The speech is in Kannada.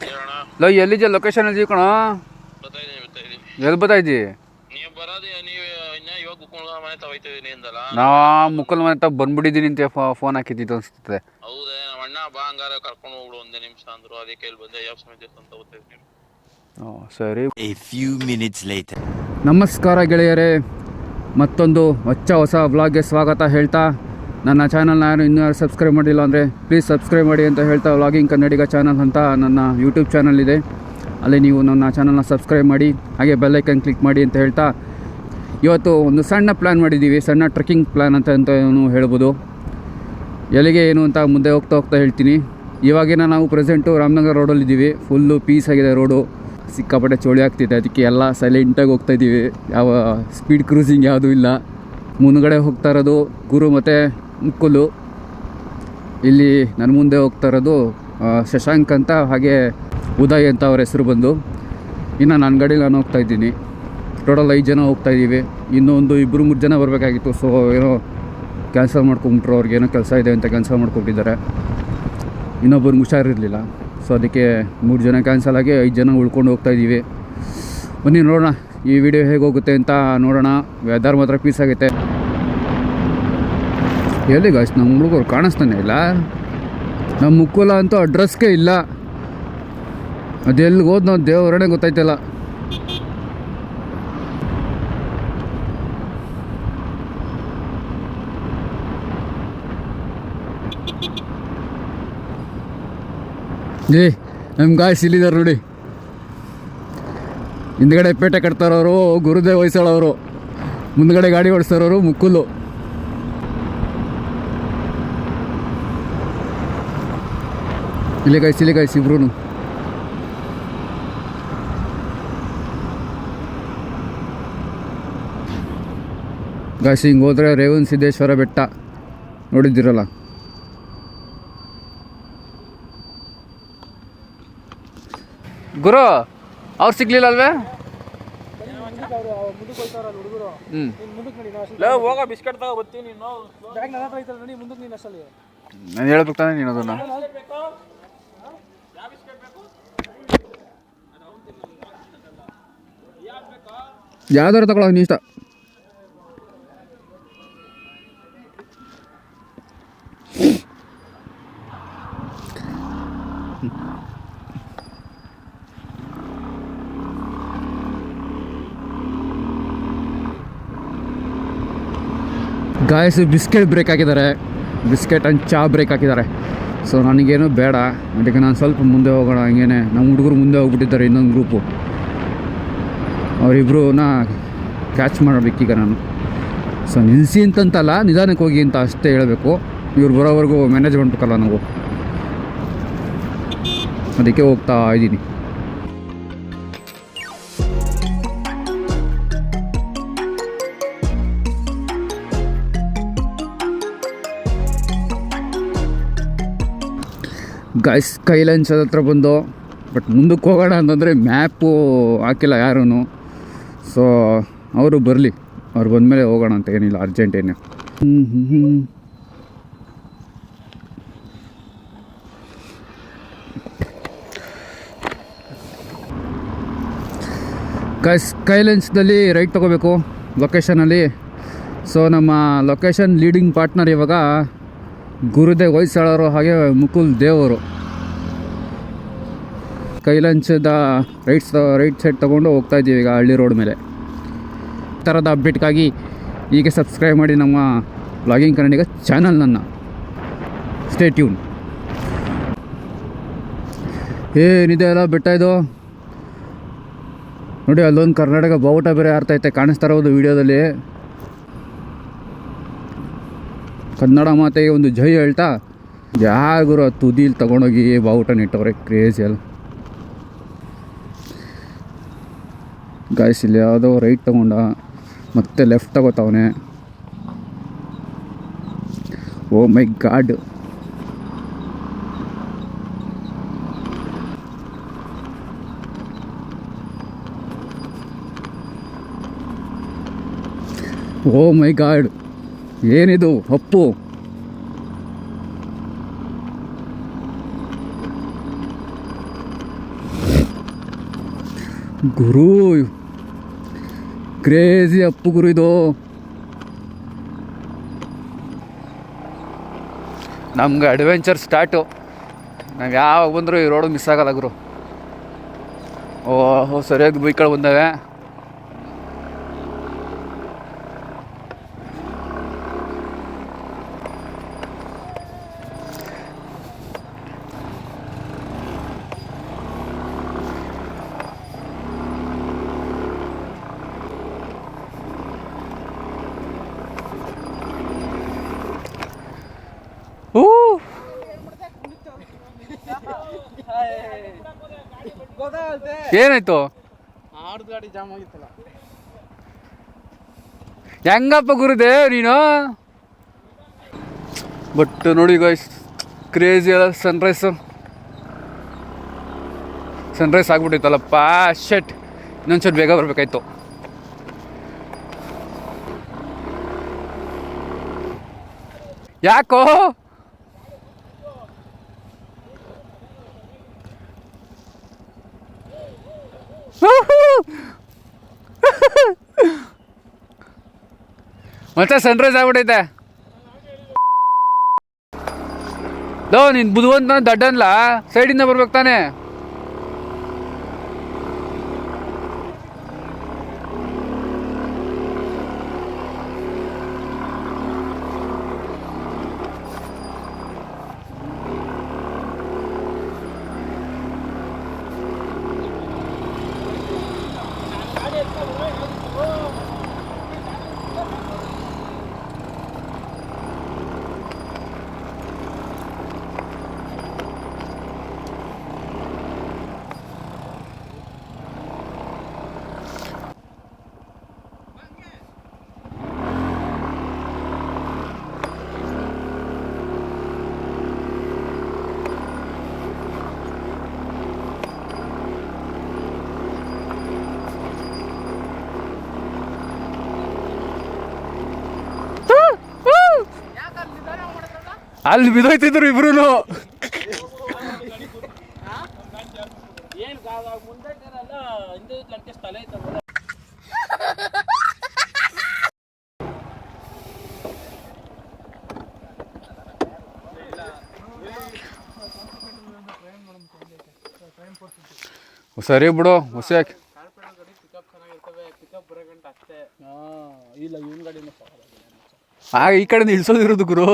ಹೇಳೋಣ. ಲೋ ಎಲ್ಲಿದ್ಯಾ? ಲೊಕೇಶನ್ ಅಲ್ಲಿ ಕಣ. ಎಲ್ಲಿ ಬತ್ತಾಯಿದ್ದಿ? ನೀವು ಬರೋದೇ ನೀವು ಇನ್ನ ಇವಾಗ ಮುಕ್ಕುಳ ಮನೆ ತಗೋಯ್ತಿದ್ದೀನಿ ಅಂದಲ್ಲ. ನಾ ಮುಕ್ಕಲ್ ಮನೆ ತಗ ಬಂದ್ಬಿಟ್ಟಿದ್ದೀನಿ ಅಂತ ಫೋನ್ ಹಾಕಿದ್ದಿದ್ದು ಅನ್ಸುತ್ತೆ. ಹೌದೇ? ನಮ್ಮ ಅಣ್ಣ ಬಾ ಹಂಗಾರ ಕರ್ಕೊಂಡು ಹೋಗ್ಬಿಡು ಒಂದೇ ನಿಮಿಷ ಅಂದ್ರು, ಅದಕ್ಕೆ ಇಲ್ಲಿ ಬಂದೆ. ಯಾವ ಸಮಯ ಅಂತ ಹೋಗ್ತಿದ್ದೀನಿ. ಸರಿ. A few minutes later. ನಮಸ್ಕಾರ ಗೆಳೆಯರೇ, ಮತ್ತೊಂದು ಹೊಸ ವ್ಲಾಗ್ಗೆ ಸ್ವಾಗತ ಹೇಳ್ತಾ, ನನ್ನ ಚಾನಲ್ನ ಇನ್ನೂ ಯಾರು ಸಬ್ಸ್ಕ್ರೈಬ್ ಮಾಡಿಲ್ಲ ಅಂದರೆ ಪ್ಲೀಸ್ ಸಬ್ಸ್ಕ್ರೈಬ್ ಮಾಡಿ ಅಂತ ಹೇಳ್ತಾ, ವ್ಲಾಗಿಂಗ್ ಕನ್ನಡಿಗ ಚಾನಲ್ ಅಂತ ನನ್ನ ಯೂಟ್ಯೂಬ್ ಚಾನಲ್ ಇದೆ, ಅಲ್ಲಿ ನೀವು ನನ್ನ ಚಾನಲ್ನ ಸಬ್ಸ್ಕ್ರೈಬ್ ಮಾಡಿ, ಹಾಗೆ ಬೆಲ್ಲೈಕನ್ ಕ್ಲಿಕ್ ಮಾಡಿ ಅಂತ ಹೇಳ್ತಾ, ಇವತ್ತು ಒಂದು ಸಣ್ಣ ಪ್ಲ್ಯಾನ್ ಮಾಡಿದ್ದೀವಿ. ಸಣ್ಣ ಟ್ರೆಕ್ಕಿಂಗ್ ಪ್ಲ್ಯಾನ್ ಅಂತ ಹೇಳ್ಬೋದು. ಎಲ್ಲಿಗೆ ಏನು ಅಂತ ಮುಂದೆ ಹೋಗ್ತಾ ಹೇಳ್ತೀನಿ. ಇವಾಗಿನ ನಾವು ಪ್ರೆಸೆಂಟು ರಾಮನಗರ ರೋಡಲ್ಲಿದ್ದೀವಿ. ಫುಲ್ಲು ಪೀಸ್ ಆಗಿದೆ ರೋಡು, ಸಿಕ್ಕಾಪಟ್ಟೆ ಚೋಳಿ ಆಗ್ತಿದೆ. ಅದಕ್ಕೆ ಎಲ್ಲ ಸೈಲೆಂಟಾಗಿ ಹೋಗ್ತಾಯಿದ್ದೀವಿ. ಯಾವ ಸ್ಪೀಡ್ ಕ್ರೂಸಿಂಗ್ ಯಾವುದೂ ಇಲ್ಲ. ಮುಂದುಗಡೆ ಹೋಗ್ತಾ ಇರೋದು ಗುರು ಮತ್ತು ಮುಕ್ಕುಲು. ಇಲ್ಲಿ ನನ್ನ ಮುಂದೆ ಹೋಗ್ತಾ ಇರೋದು ಶಶಾಂಕ್ ಅಂತ, ಹಾಗೆ ಉದಯ್ ಅಂತ ಅವ್ರ ಹೆಸರು ಬಂದು. ಇನ್ನು ನನ್ನ ಗಾಡೀಲಿ ನಾನು ಹೋಗ್ತಾಯಿದ್ದೀನಿ. ಟೋಟಲ್ 5 ಜನ ಹೋಗ್ತಾಯಿದ್ದೀವಿ. ಇನ್ನೊಂದು 2-3 ಜನ ಬರಬೇಕಾಗಿತ್ತು. ಸೊ ಏನೋ ಕ್ಯಾನ್ಸಲ್ ಮಾಡ್ಕೊಂಬಿಟ್ರು. ಅವ್ರಿಗೇನೋ ಕೆಲಸ ಇದೆ ಅಂತ ಕ್ಯಾನ್ಸಲ್ ಮಾಡ್ಕೊಬಿಟ್ಟಿದ್ದಾರೆ. ಇನ್ನೊಬ್ಬರಿಗೆ ಹುಷಾರಿರಲಿಲ್ಲ. ಸೊ ಅದಕ್ಕೆ 3 ಜನ ಕ್ಯಾನ್ಸಲ್ ಆಗಿ 5 ಜನ ಉಳ್ಕೊಂಡು ಹೋಗ್ತಾಯಿದ್ದೀವಿ. ಬನ್ನಿ ನೋಡೋಣ ಈ ವಿಡಿಯೋ ಹೇಗೆ ಹೋಗುತ್ತೆ ಅಂತ ನೋಡೋಣ. ವೆದರ್ ಮಾತ್ರ ಪೀಸ್ ಆಗುತ್ತೆ. ಎಲ್ಲಿ ಗಾಯ್ಸ್ ನಮ್ಮ ಹುಡುಗರು ಕಾಣಿಸ್ತಾನೆ ಇಲ್ಲ. ನಮ್ಮ ಮುಕ್ಕುಲ ಅಂತೂ ಅಡ್ರೆಸ್ಗೆ ಇಲ್ಲ. ಅದೆಲ್ಲಿಗೆ ಹೋದ್ ನಾವು ದೇವರೇ ಗೊತ್ತಾಯ್ತಿಲ್ಲ. ನಮ್ಮ ಗಾಯ್ಸ್ ಇಲ್ಲಿದ್ದಾರೆ ನೋಡಿ. ಹಿಂದ್ಗಡೆ ಪೇಟೆ ಕಟ್ತಾರವರು ಗುರುದೇವ್ ಹೊಯ್ಸಳವರು, ಮುಂದ್ಗಡೆ ಗಾಡಿ ಓಡಿಸ್ತಾರವರು ಮುಕ್ಕುಲು. ಇಲ್ಲಿ ಗಾಯ್ಸ್ ಇಬ್ರು ಗಾಯ್ಸ್. ಹಿಂಗೆ ಹೋದರೆ ರೇವಣ ಸಿದ್ದೇಶ್ವರ ಬೆಟ್ಟ ನೋಡಿದ್ದೀರಲ್ಲ. ಗುರು ಅವ್ರು ಸಿಗ್ಲಿಲ್ಲ ಅಲ್ವೇ? ಹೋಗ ಬಿಸ್ಕೆಟ್ ತಗೋ ಬರ್ತೀನಿ. ನಾನು ಹೇಳ್ಬೇಕು ತಾನೆ ನೀನು ಅದನ್ನು. ಯಾವ್ದಾರು ತಗೊಳ್ಳೋ ನೀ ಇಷ್ಟ. ಗಾಯ್ಸ್ ಬಿಸ್ಕೆಟ್ ಬ್ರೇಕ್ ಹಾಕಿದ್ದಾರೆ. ಬಿಸ್ಕೆಟ್ ಆ್ಯಂಡ್ ಚಾ ಬ್ರೇಕ್ ಹಾಕಿದ್ದಾರೆ. ಸೊ ನನಗೇನು ಬೇಡ, ಅದಕ್ಕೆ ನಾನು ಸ್ವಲ್ಪ ಮುಂದೆ ಹೋಗೋಣ. ಹಂಗೇನೆ ನಮ್ಮ ಹುಡುಗರು ಮುಂದೆ ಹೋಗ್ಬಿಟ್ಟಿದ್ದಾರೆ. ಇನ್ನೊಂದು ಗ್ರೂಪು, ಅವರಿಬ್ಬರನ್ನ ಕ್ಯಾಚ್ ಮಾಡಬೇಕೀಗ ನಾನು. ಸೊ ನಿಲ್ಲಿಸಿ ಅಂತಂತಲ್ಲ, ನಿಧಾನಕ್ಕೆ ಹೋಗಿ ಅಂತ ಅಷ್ಟೇ ಹೇಳಬೇಕು. ಇವ್ರು ಬರೋವರೆಗೂ ಮ್ಯಾನೇಜ್ ಮಾಡಬೇಕಲ್ಲ ನಾವು, ಅದಕ್ಕೆ ಹೋಗ್ತಾ ಇದ್ದೀನಿ. ಗಾಯ್ಸ್ ಕೈಲಂಚ್ ಹತ್ರ ಬಂದು, ಬಟ್ ಮುಂದಕ್ಕೆ ಹೋಗೋಣ ಅಂತಂದರೆ ಮ್ಯಾಪು ಹಾಕಿಲ್ಲ ಯಾರೂ. ಸೊ ಅವರು ಬರಲಿ, ಅವ್ರು ಬಂದಮೇಲೆ ಹೋಗೋಣ ಅಂತ. ಏನಿಲ್ಲ ಅರ್ಜೆಂಟ್ ಏನು. ಗಾಯ್ಸ್ ಕೈಲೆನ್ಸ್ದಲ್ಲಿ ರೈಟ್ ತೊಗೋಬೇಕು ಲೊಕೇಶನಲ್ಲಿ. ಸೊ ನಮ್ಮ ಲೊಕೇಶನ್ ಲೀಡಿಂಗ್ ಪಾರ್ಟ್ನರ್ ಇವಾಗ ಗುರುದೇವ್ ಹೊಯ್ಸಳರು, ಹಾಗೆ ಮುಕುಲ್ ದೇವರು. ಕೈಲಂಚದ ರೈಟ್ ಸೈಡ್ ತೊಗೊಂಡು ಹೋಗ್ತಾಯಿದ್ದೀವಿ ಈಗ ಹಳ್ಳಿ ರೋಡ್ ಮೇಲೆ. ಈ ಥರದ ಅಪ್ಡೇಟ್ಗಾಗಿ ಹೀಗೆ ಸಬ್ಸ್ಕ್ರೈಬ್ ಮಾಡಿ ನಮ್ಮ ವ್ಲಾಗಿಂಗ್ ಕನ್ನಡಿಗ ಚಾನಲ್ನನ್ನು. Stay tune. ಏನಿದೆ ಅಲ್ಲ ಬೆಟ್ಟ ಇದು ನೋಡಿ. ಅಲ್ಲೊಂದು ಕರ್ನಾಟಕ ಬಾವುಟ ಬೇರೆ ಹಾರ್ತೈತೆ, ಕಾಣಿಸ್ತಾ ಇರೋದು ವೀಡಿಯೋದಲ್ಲಿ. ಕನ್ನಡ ಮಾತೆಗೆ ಒಂದು ಜೈ ಹೇಳ್ತಾ ಯಾರಿಗೂ ತುದಿಲಿ ತೊಗೊಂಡೋಗಿ ಬಾವುಟ ನೆಟ್ಟವ್ರೆ. ಕ್ರೇಜಿ ಅಲ್ಲ ಗಾಯ್ಸ್. ಇಲ್ಲಿ ಯಾವುದೋ ರೈಟ್ ತೊಗೊಂಡ ಮತ್ತೆ ಲೆಫ್ಟ್ ತಗೋತಾವನೆ. ಓ ಮೈ ಗಾಡ್. ಓ ಮೈ ಗಾಡ್, ಏನಿದು ಅಪ್ಪು. ಗುರು ಕ್ರೇಜಿ ಅಪ್ಪು ಗುರು ಇದು. ನಮ್ಗೆ ಅಡ್ವೆಂಚರ್ ಸ್ಟಾರ್ಟು. ನಾವು ಯಾವಾಗ ಬಂದರೂ ಈ ರೋಡು ಮಿಸ್ ಆಗಲ್ಲ ಗುರು. ಓಹೋ ಸರಿಯಾಗಿ ಬೈಕ್ಗಳು ಬಂದವೆ. ಏನಾಯ್ತು? ಗಾಡಿ ಜಾಮ್ ಆಗಿತ್ತಲ್ಲ. ಹೆಂಗಪ್ಪ ಗುರುದೆ ನೀನು? ಬಟ್ ನೋಡಿ ಗಾಯ್ಸ್, ಕ್ರೇಜಿ ಅಲ್ಲ ಸನ್ರೈಸ್ ಆಗ್ಬಿಟ್ಟಿತ್ತಲ್ಲಪ್ಪ. ಶೆಟ್, ಇನ್ನೊಂದ್ಸರಿ ಬೇಗ ಬರ್ಬೇಕಾಯ್ತು. ಯಾಕೋ ಮತ್ತೆ ಸನ್ರೈಸ್ ಆಗ್ಬಿಟ್ಟೈತೆ. ಲೋ ನೀನು ಬುದ್ಧಿವಂತ ದಡ್ಡನ್ಲ, ಸೈಡಿಂದ ಬರ್ಬೇಕು ತಾನೆ. ಅಲ್ಲಿ ಬಿದ್ದೋಯ್ತಿದ್ರು ಇಬ್ರು. ಸರಿ ಬಿಡು ಹೊಸ ಈ ಕಡೆ ಇಳಿಸೋದಿರೋದು ಗುರು.